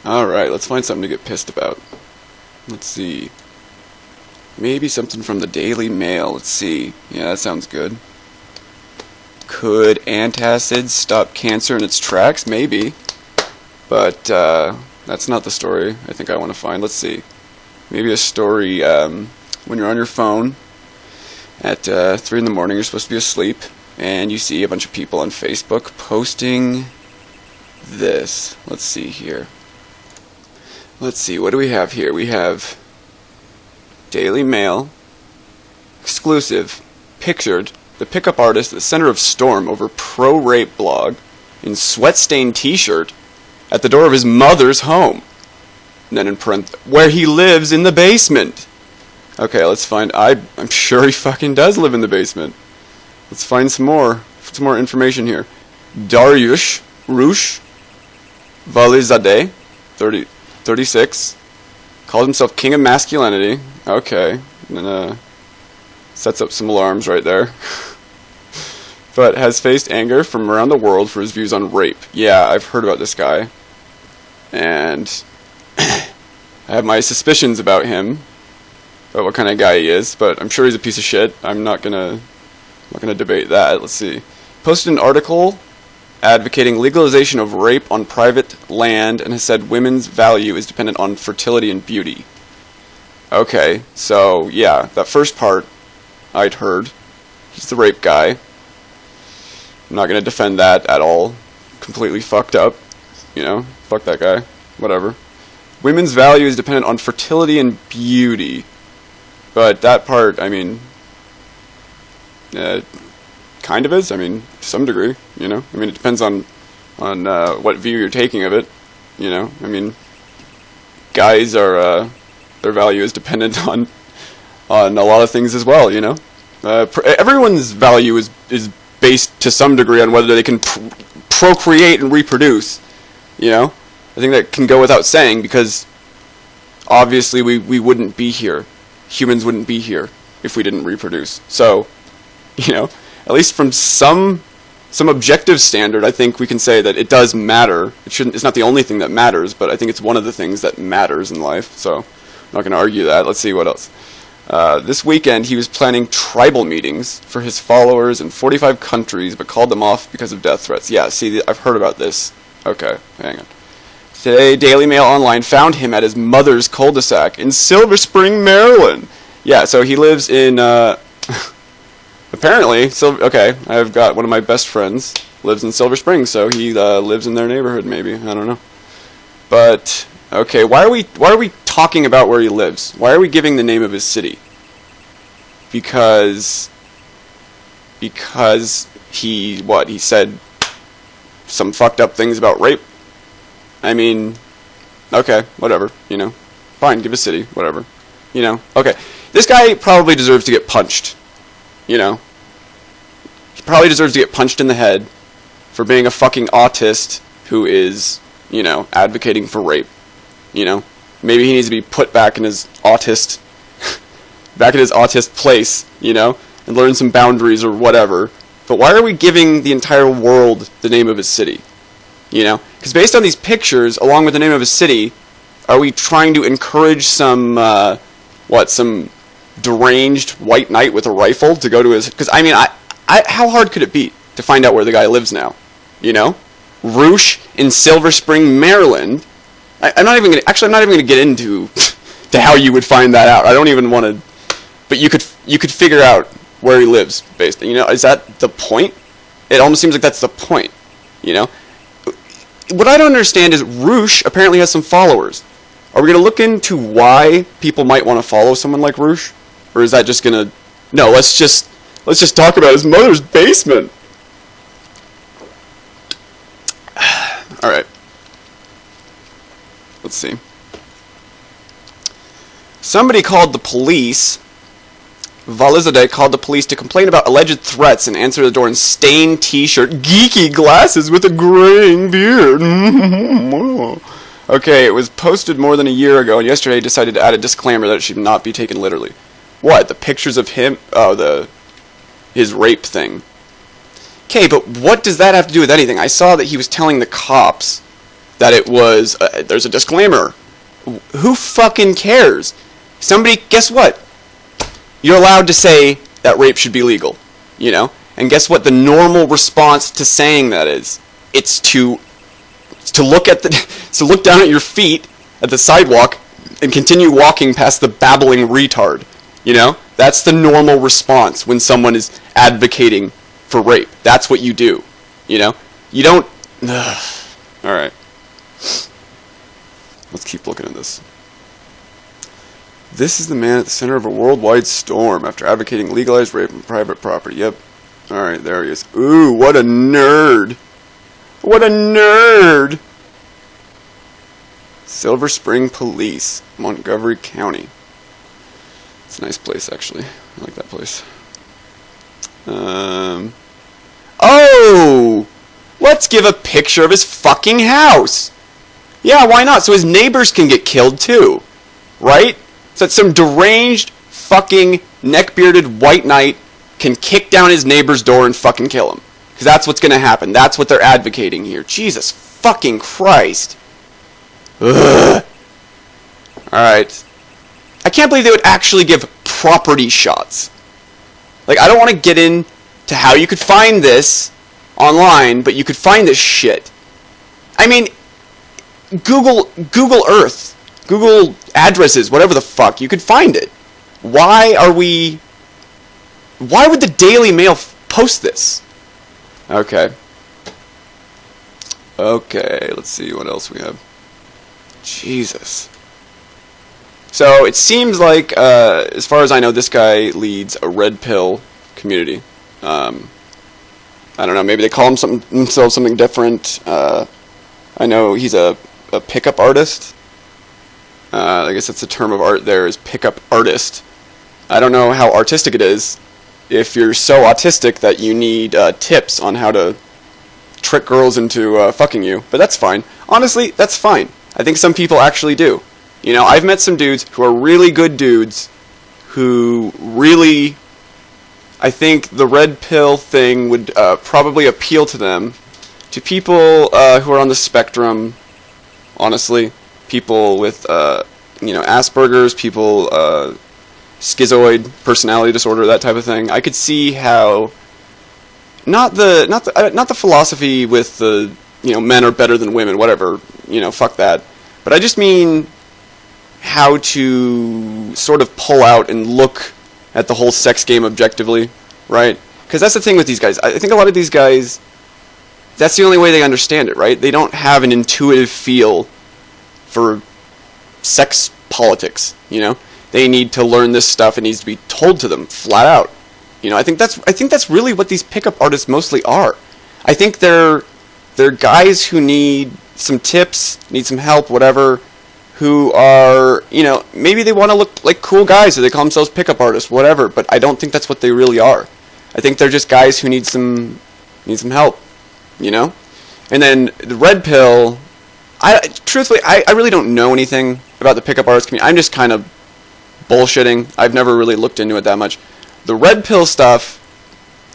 Alright, let's find something to get pissed about. Let's see. Maybe something from the Daily Mail. Let's see. Yeah, that sounds good. Could antacids stop cancer in its tracks? Maybe. But that's not the story I think I want to find. Let's see. Maybe a story when you're on your phone at 3 in the morning, you're supposed to be asleep, and you see a bunch of people on Facebook posting this. Let's see here. Let's see, what do we have here? We have Daily Mail, exclusive, pictured, the pickup artist at the center of storm over pro-rape blog in sweat-stained t-shirt at the door of his mother's home. And then in where he lives in the basement. Okay, let's find, I'm sure he fucking does live in the basement. Let's find some more information here. Roosh Valizadeh, 36, called himself king of masculinity. Okay, and then sets up some alarms right there. But has faced anger from around the world for his views on rape. Yeah, I've heard about this guy. And I have my suspicions about him, about what kind of guy he is, but I'm sure he's a piece of shit. I'm not gonna debate that. Let's see. Posted an article advocating legalization of rape on private land and has said women's value is dependent on fertility and beauty. Okay, so yeah, that first part I'd heard. He's the rape guy. I'm not gonna defend that at all. Completely fucked up. You know, fuck that guy. Whatever. Women's value is dependent on fertility and beauty. But that part, I mean, kind of is. I mean, to some degree, you know. I mean, it depends on what view you're taking of it. You know, I mean, guys are their value is dependent on a lot of things as well. You know, everyone's value is based to some degree on whether they can procreate and reproduce. You know, I think that can go without saying because obviously we wouldn't be here. Humans wouldn't be here if we didn't reproduce. So, you know, at least from some objective standard, I think we can say that it does matter. It's not the only thing that matters, but I think it's one of the things that matters in life. So, I'm not going to argue that. Let's see what else. This weekend, he was planning tribal meetings for his followers in 45 countries, but called them off because of death threats. Yeah, see, I've heard about this. Okay, hang on. Today, Daily Mail Online found him at his mother's cul-de-sac in Silver Spring, Maryland. Yeah, so he lives in, apparently, okay, I've got one of my best friends lives in Silver Spring, so he lives in their neighborhood, maybe. I don't know. But, okay, why are we talking about where he lives? Why are we giving the name of his city? Because he said some fucked up things about rape? I mean, okay, whatever, you know. Fine, give a city, whatever. You know, okay. This guy probably deserves to get punched. You know. He probably deserves to get punched in the head for being a fucking autist who is, you know, advocating for rape. You know. Maybe he needs to be put back in his autist place, you know, and learn some boundaries or whatever. But why are we giving the entire world the name of his city? You know? Because based on these pictures, along with the name of a city, are we trying to encourage some deranged white knight with a rifle to go to his... Because, I mean, how hard could it be to find out where the guy lives now? You know? Roosh in Silver Spring, Maryland. I'm not even going to get into to how you would find that out. I don't even want to... But you could figure out where he lives, based... You know, is that the point? It almost seems like that's the point. You know? What I don't understand is Roosh apparently has some followers. Are we going to look into why people might want to follow someone like Roosh? Or is that just going to... No, let's just talk about his mother's basement. Alright. Let's see. Somebody called the police... Valizadeh called the police to complain about alleged threats and answered the door in stained t-shirt, geeky glasses with a graying beard. Okay, it was posted more than a year ago, and yesterday he decided to add a disclaimer that it should not be taken literally. What? The pictures of him? Oh, his rape thing. Okay, but what does that have to do with anything? I saw that he was telling the cops that it was, there's a disclaimer. Who fucking cares? Somebody, guess what? You're allowed to say that rape should be legal, you know? And guess what the normal response to saying that is? It's to look down at your feet at the sidewalk and continue walking past the babbling retard, you know? That's the normal response when someone is advocating for rape. That's what you do, you know? You don't... Alright. Let's keep looking at this. This is the man at the center of a worldwide storm after advocating legalized rape on private property. Yep. Alright, there he is. Ooh, what a nerd. What a nerd! Silver Spring Police, Montgomery County. It's a nice place, actually. I like that place. Oh! Let's give a picture of his fucking house! Yeah, why not? So his neighbors can get killed, too. Right? So that some deranged, fucking, neck-bearded white knight can kick down his neighbor's door and fucking kill him. Because that's what's going to happen. That's what they're advocating here. Jesus fucking Christ. Ugh. Alright. I can't believe they would actually give property shots. Like, I don't want to get into how you could find this online, but you could find this shit. I mean, Google Earth, Google addresses, whatever the fuck, you could find it. Why would the Daily Mail post this? Okay, let's see what else we have. Jesus. So, it seems like, as far as I know, this guy leads a red pill community. I don't know, maybe they call themselves something different. I know he's a pickup artist. I guess that's the term of art there, is pickup artist. I don't know how artistic it is if you're so autistic that you need tips on how to trick girls into fucking you. But that's fine. Honestly, that's fine. I think some people actually do. You know, I've met some dudes who are really good dudes who really... I think the red pill thing would probably appeal to them. To people who are on the spectrum, honestly. People with, Asperger's, people, schizoid personality disorder, that type of thing. I could see how, not the philosophy with the, men are better than women, whatever, fuck that. But I just mean how to sort of pull out and look at the whole sex game objectively, right? Because that's the thing with these guys. I think a lot of these guys, that's the only way they understand it, right? They don't have an intuitive feel for sex politics, They need to learn this stuff. It needs to be told to them flat out. I think that's really what these pickup artists mostly are. I think they're guys who need some tips, need some help, whatever, who are, maybe they want to look like cool guys, so they call themselves pickup artists, whatever, but I don't think that's what they really are. I think they're just guys who need some help, And then the red pill, truthfully, I really don't know anything about the pickup artist community. I'm just kind of bullshitting. I've never really looked into it that much. The red pill stuff,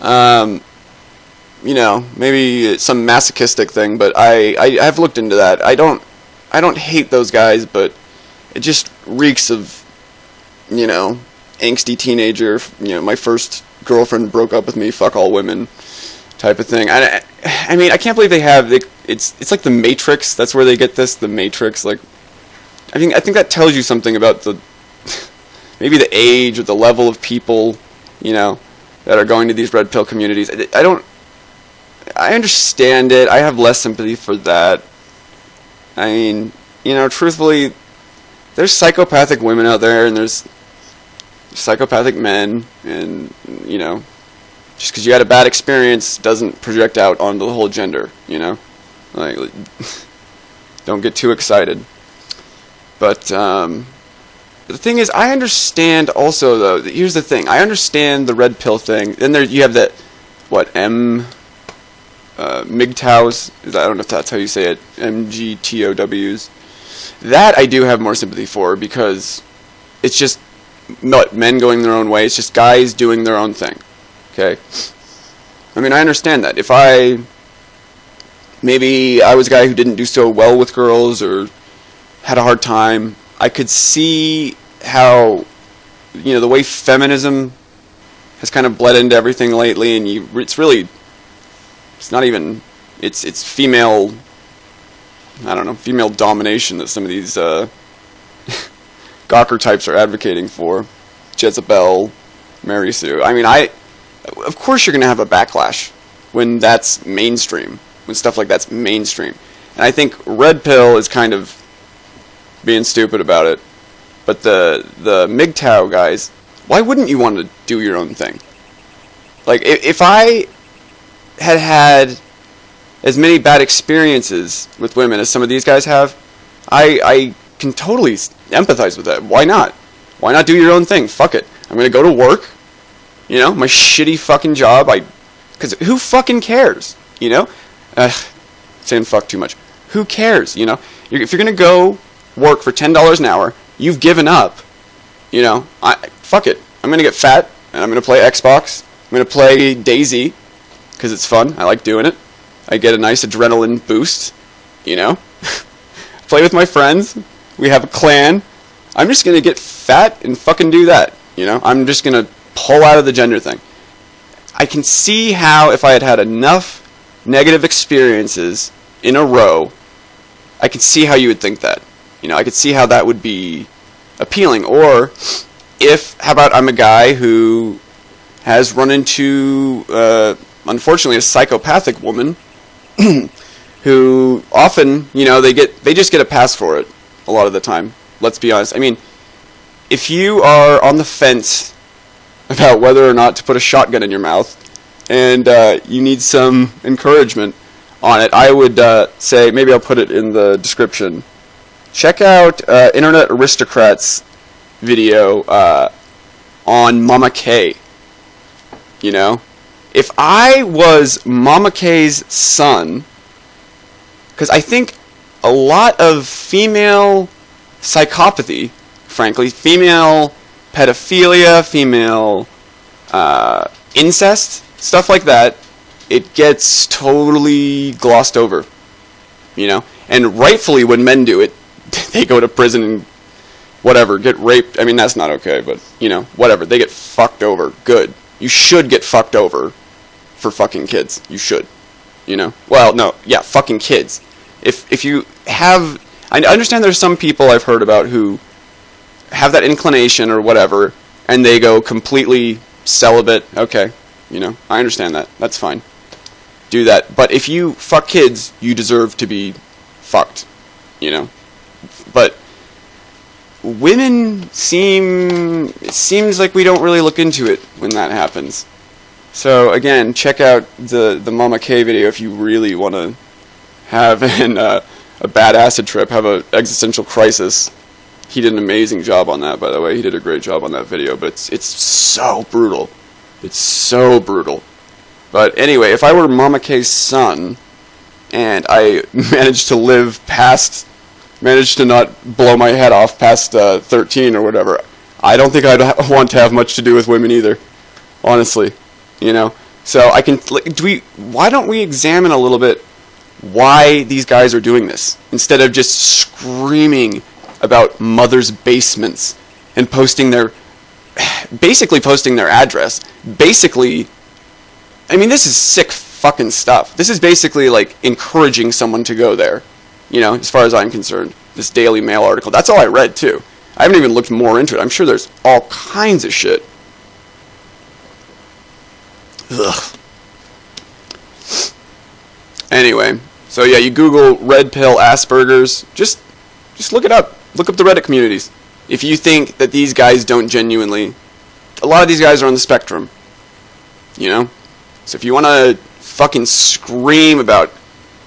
maybe it's some masochistic thing, but I have looked into that. I don't hate those guys, but it just reeks of, angsty teenager, my first girlfriend broke up with me, fuck all women type of thing. I mean, I can't believe it's like the Matrix. That's where they get this, the Matrix. Like, I think that tells you something about maybe the age or the level of people, that are going to these red pill communities. I understand it. I have less sympathy for that. I mean, truthfully, there's psychopathic women out there, and there's psychopathic men, and, just because you had a bad experience doesn't project out onto the whole gender, Like, don't get too excited. But the thing is, I understand also, though, here's the thing. I understand the red pill thing. Then you have that, MGTOWs. I don't know if that's how you say it. MGTOWs. That I do have more sympathy for, because it's just men going their own way. It's just guys doing their own thing. Okay? I mean, I understand that. If maybe I was a guy who didn't do so well with girls or had a hard time, I could see how, the way feminism has kind of bled into everything lately, and it's female, I don't know, female domination that some of these Gawker types are advocating for. Jezebel, Mary Sue. I mean, of course you're going to have a backlash when that's mainstream, when stuff like that's mainstream. And I think Red Pill is kind of being stupid about it. But the MGTOW guys, why wouldn't you want to do your own thing? Like, if I had as many bad experiences with women as some of these guys have, I can totally empathize with that. Why not? Why not do your own thing? Fuck it. I'm going to go to work, my shitty fucking job. Because who fucking cares, saying fuck too much. Who cares, If you're going to go work for $10 an hour, you've given up, fuck it. I'm going to get fat, and I'm going to play Xbox. I'm going to play DayZ, because it's fun. I like doing it. I get a nice adrenaline boost, Play with my friends. We have a clan. I'm just going to get fat and fucking do that, I'm just going to pull out of the gender thing. I can see how if I had enough negative experiences in a row, I could see how you would think that. I could see how that would be appealing. Or how about I'm a guy who has run into, unfortunately, a psychopathic woman who often, they just get a pass for it a lot of the time. Let's be honest. I mean, if you are on the fence about whether or not to put a shotgun in your mouth and you need some encouragement on it, I would say, maybe I'll put it in the description, check out Internet Aristocrat's video on Mama K. If I was Mama K's son, because I think a lot of female psychopathy, frankly, female pedophilia, female incest, stuff like that, it gets totally glossed over, and rightfully when men do it, they go to prison and whatever, get raped. I mean, that's not okay, but, whatever, they get fucked over. Good. You should get fucked over for fucking kids. You should, well, no, yeah, fucking kids. If you have, I understand there's some people I've heard about who have that inclination or whatever, and they go completely celibate. Okay, I understand that. That's fine. Do that. But if you fuck kids, you deserve to be fucked. But women it seems like we don't really look into it when that happens. So again, check out the Mama K video if you really want to have a bad acid trip, have an existential crisis. He did an amazing job on that, by the way. He did a great job on that video, but it's so brutal. It's so brutal. But anyway, if I were Mama K's son, and I managed to not blow my head off past 13 or whatever, I don't think I'd want to have much to do with women either, honestly. So why don't we examine a little bit why these guys are doing this, instead of just screaming about mothers' basements and basically posting their address. Basically, I mean, this is sick fucking stuff. This is basically like encouraging someone to go there, as far as I'm concerned. This Daily Mail article. That's all I read, too. I haven't even looked more into it. I'm sure there's all kinds of shit. Ugh. Anyway, so yeah, you Google Red Pill Asperger's. Just look it up. Look up the Reddit communities. If you think that these guys don't genuinely... A lot of these guys are on the spectrum. So if you want to fucking scream about...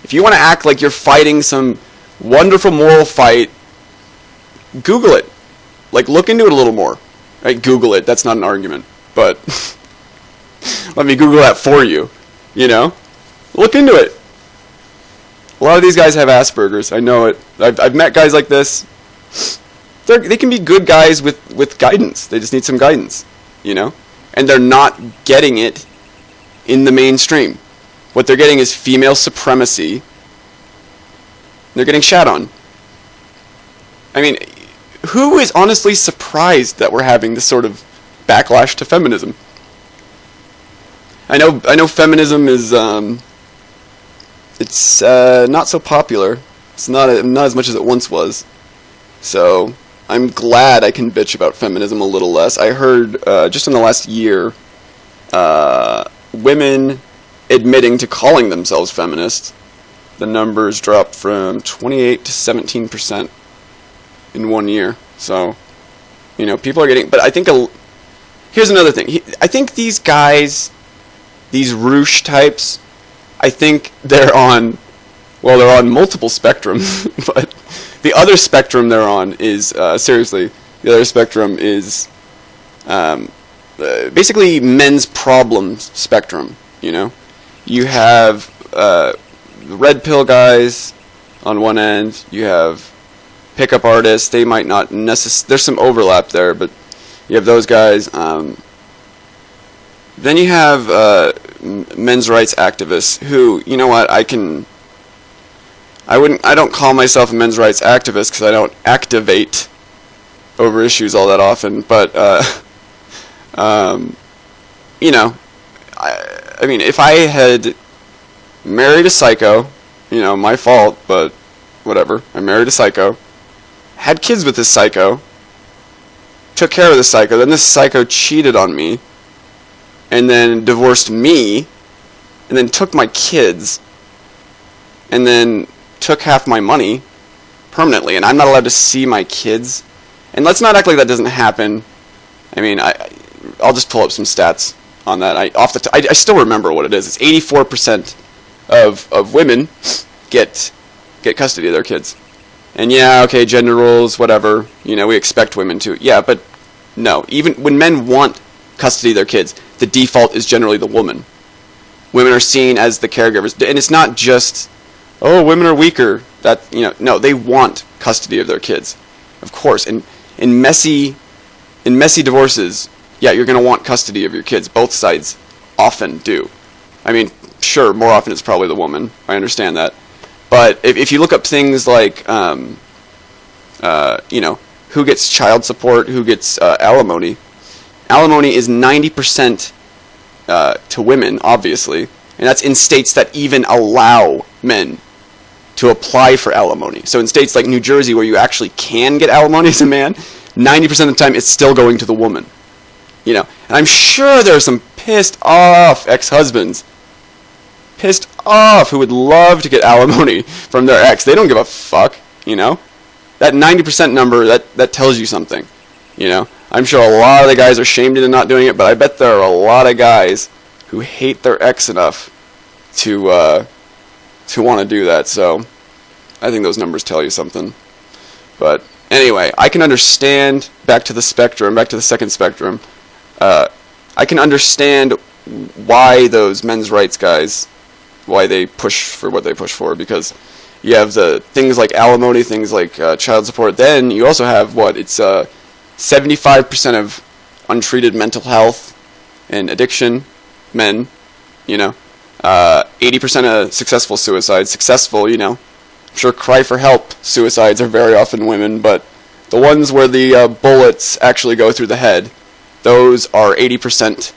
If you want to act like you're fighting some wonderful moral fight, Google it. Like, look into it a little more. Right? Google it. That's not an argument. But let me Google that for you. Look into it. A lot of these guys have Asperger's. I know it. I've met guys like this. They can be good guys with guidance. They just need some guidance, And they're not getting it in the mainstream. What they're getting is female supremacy. They're getting shat on. I mean, who is honestly surprised that we're having this sort of backlash to feminism? I know feminism is it's not so popular. It's not as much as it once was. So I'm glad I can bitch about feminism a little less. I heard just in the last year, women admitting to calling themselves feminists, the numbers dropped from 28 to 17% in 1 year. So, people are getting. But I think here's another thing. I think these guys, these Roosh types, I think they're on multiple spectrums, but the other spectrum they're on is, seriously, the other spectrum is basically men's problems spectrum, You have the red pill guys on one end, you have pickup artists, they might not necessarily, there's some overlap there, but you have those guys. Then you have men's rights activists who, you know what, I don't call myself a men's rights activist because I don't activate over issues all that often, but, I mean, if I had married a psycho, my fault, but whatever, I married a psycho, had kids with this psycho, took care of this psycho, then this psycho cheated on me, and then divorced me, and then took my kids, and then took half my money permanently, and I'm not allowed to see my kids. And let's not act like that doesn't happen. I mean, I'll just pull up some stats on that. I still remember what it is. It's 84% of women get custody of their kids. And yeah, okay, gender roles, whatever. We expect women to. Yeah, but no. Even when men want custody of their kids, the default is generally the woman. Women are seen as the caregivers, and it's not just, oh, women are weaker. No, they want custody of their kids, of course. And in messy divorces, yeah, you're going to want custody of your kids. Both sides often do. I mean, sure, more often it's probably the woman. I understand that. But if you look up things like, who gets child support, who gets alimony, alimony is 90% to women, obviously, and that's in states that even allow men to apply for alimony. So in states like New Jersey, where you actually can get alimony as a man, 90% of the time it's still going to the woman. And I'm sure there are some pissed off ex-husbands, pissed off, who would love to get alimony from their ex. They don't give a fuck, That 90% number, that tells you something, I'm sure a lot of the guys are shamed into not doing it, but I bet there are a lot of guys who hate their ex enough to want to do that. So I think those numbers tell you something. But anyway, I can understand, back to the second spectrum, I can understand why those men's rights guys, why they push for what they push for, because you have the things like alimony, things like child support. Then you also have 75% of untreated mental health and addiction, men, 80% of successful suicides. Successful, I'm sure cry for help suicides are very often women, but the ones where the bullets actually go through the head, those are 80%.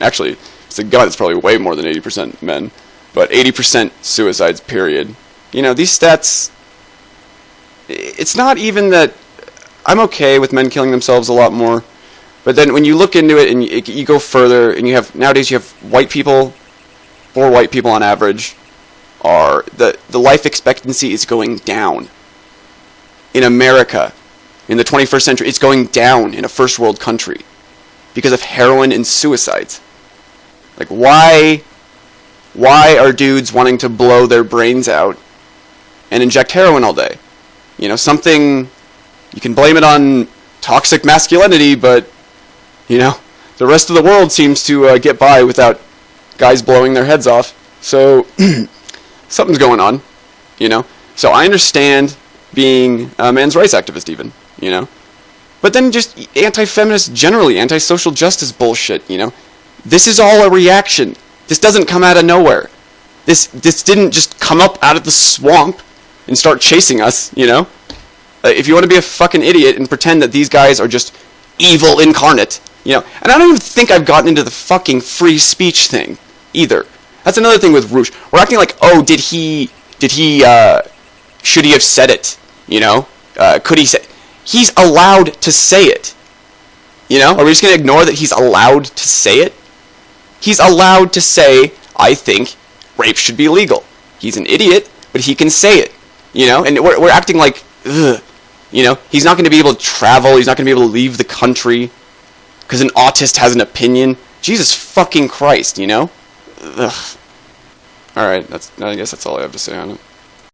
Actually, it's a gun, it's probably way more than 80% men, but 80% suicides, period. These stats, it's not even that I'm okay with men killing themselves a lot more, but then when you look into it and you go further, and nowadays you have white people, 4 white people on average, the life expectancy is going down. In America, in the 21st century, it's going down in a first world country because of heroin and suicides. Like, why are dudes wanting to blow their brains out and inject heroin all day? Something, you can blame it on toxic masculinity, but, the rest of the world seems to get by without guys blowing their heads off. So, something's going on, So I understand being a men's rights activist even, But then just anti-feminist generally, anti-social justice bullshit, This is all a reaction. This doesn't come out of nowhere. This didn't just come up out of the swamp and start chasing us, you know? If you want to be a fucking idiot and pretend that these guys are just evil incarnate, you know? And I don't even think I've gotten into the fucking free speech thing either. That's another thing with Roosh. We're acting like, oh, should he have said it, you know? Could he say... He's allowed to say it. You know? Are we just going to ignore that he's allowed to say it? He's allowed to say, I think rape should be legal. He's an idiot, but he can say it. You know? And we're acting like, ugh. You know? He's not going to be able to travel. He's not going to be able to leave the country because an autist has an opinion. Jesus fucking Christ, you know? Ugh. Alright, I guess that's all I have to say on it.